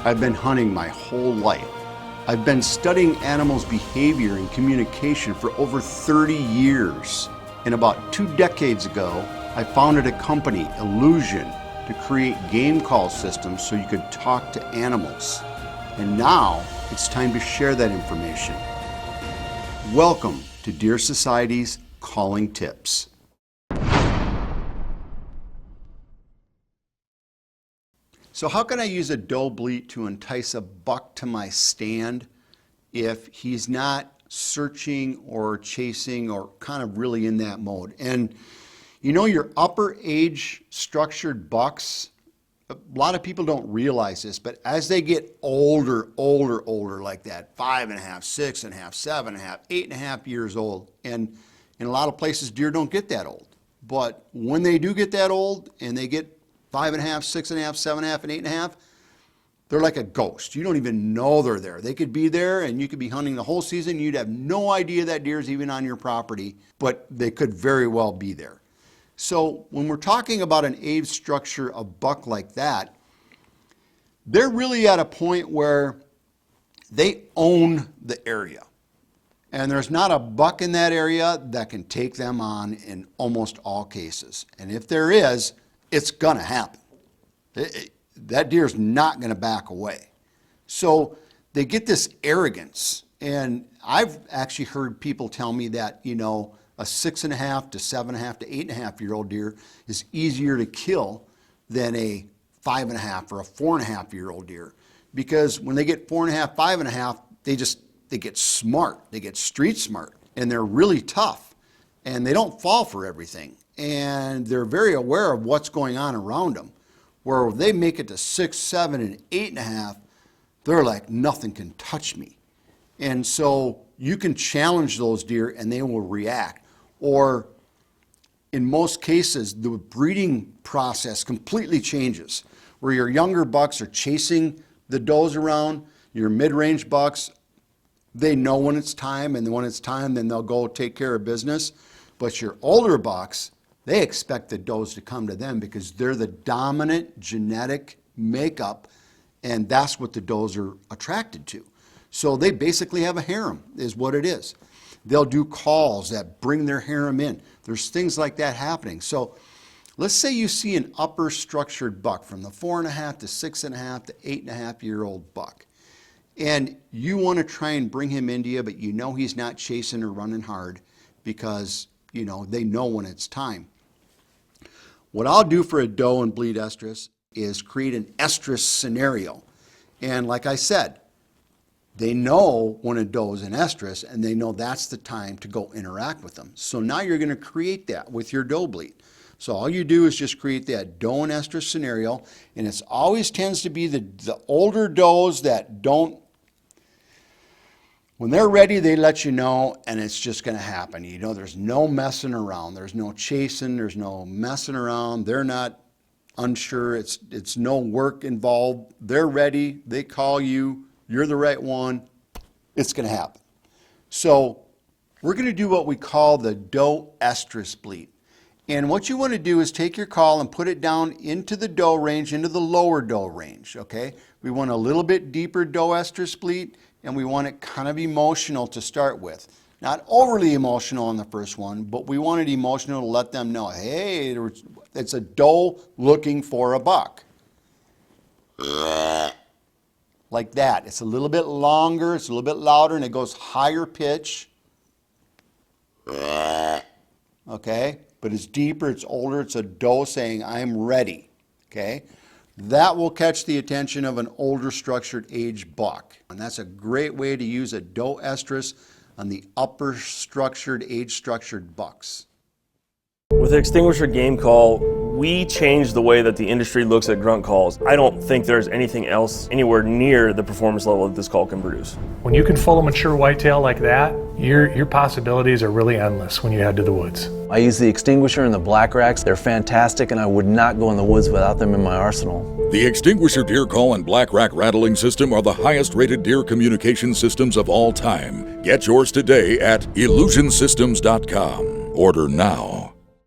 I've been hunting my whole life. I've been studying animals' behavior and communication for over 30 years. And about 2 decades ago, I founded a company, Illusion, to create game call systems so you could talk to animals. And now it's time to share that information. Welcome to Deer Society's Calling Tips. So how can I use a doe bleat to entice a buck to my stand if he's not searching or chasing or kind of really in that mode? And you know, your upper age structured bucks, a lot of people don't realize this, but as they get older like that, 5.5, 6.5, 7.5, 8.5 years old, and in a lot of places deer don't get that old. But when they do get that old and they get 5.5, 6.5, 7.5, and 8.5, they're like a ghost. You don't even know they're there. They could be there and you could be hunting the whole season. You'd have no idea that deer's even on your property, but they could very well be there. So when we're talking about an age structure of buck like that, they're really at a point where they own the area. And there's not a buck in that area that can take them on in almost all cases. And if there is, it's gonna happen. That deer's not gonna back away. So they get this arrogance. And I've actually heard people tell me that, you know, a 6.5 to 7.5 to 8.5-year-old deer is easier to kill than a 5.5 or a 4.5-year-old deer. Because when they get 4.5, 5.5, they get smart, they get street smart, and they're really tough. And they don't fall for everything. And they're very aware of what's going on around them. Where they make it to 6, 7, and 8.5, they're like, nothing can touch me. And so you can challenge those deer and they will react. Or in most cases, the breeding process completely changes. Where your younger bucks are chasing the does around, your mid-range bucks, they know when it's time, and when it's time, then they'll go take care of business. But your older bucks, they expect the does to come to them because they're the dominant genetic makeup, and that's what the does are attracted to. So they basically have a harem, is what it is. They'll do calls that bring their harem in. There's things like that happening. So let's say you see an upper structured buck from the 4.5 to 6.5 to 8.5-year-old buck. And you want to try and bring him into you, but you know he's not chasing or running hard because, you know, they know when it's time. What I'll do for a doe and bleed estrus is create an estrus scenario. And like I said, they know when a doe is an estrus and they know that's the time to go interact with them. So now you're going to create that with your doe bleed. So all you do is just create that doe and estrus scenario, and it always tends to be the older does that don't. When they're ready, they let you know, and it's just going to happen. You know, there's no messing around. There's no chasing. There's no messing around. They're not unsure. It's no work involved. They're ready. They call you. You're the right one. It's going to happen. So we're going to do what we call the Doe Estrus Bleed. And what you want to do is take your call and put it down into the doe range, into the lower doe range, okay? We want a little bit deeper Doe Estrus Bleed, and we want it kind of emotional to start with. Not overly emotional on the first one, but we want it emotional to let them know, hey, it's a doe looking for a buck. Like that. It's a little bit longer, it's a little bit louder, and it goes higher pitch. Okay? But it's deeper, it's older, it's a doe saying, I'm ready. Okay? That will catch the attention of an older structured age buck. And that's a great way to use a Doe Estrus on the upper structured age structured bucks. With Extinguisher game call, we changed the way that the industry looks at grunt calls. I don't think there's anything else anywhere near the performance level that this call can produce. When you can full a mature whitetail like that, your possibilities are really endless when you head to the woods. I use the Extinguisher and the Black Racks. They're fantastic, and I would not go in the woods without them in my arsenal. The Extinguisher deer call and Black Rack rattling system are the highest rated deer communication systems of all time. Get yours today at illusionsystems.com. Order now.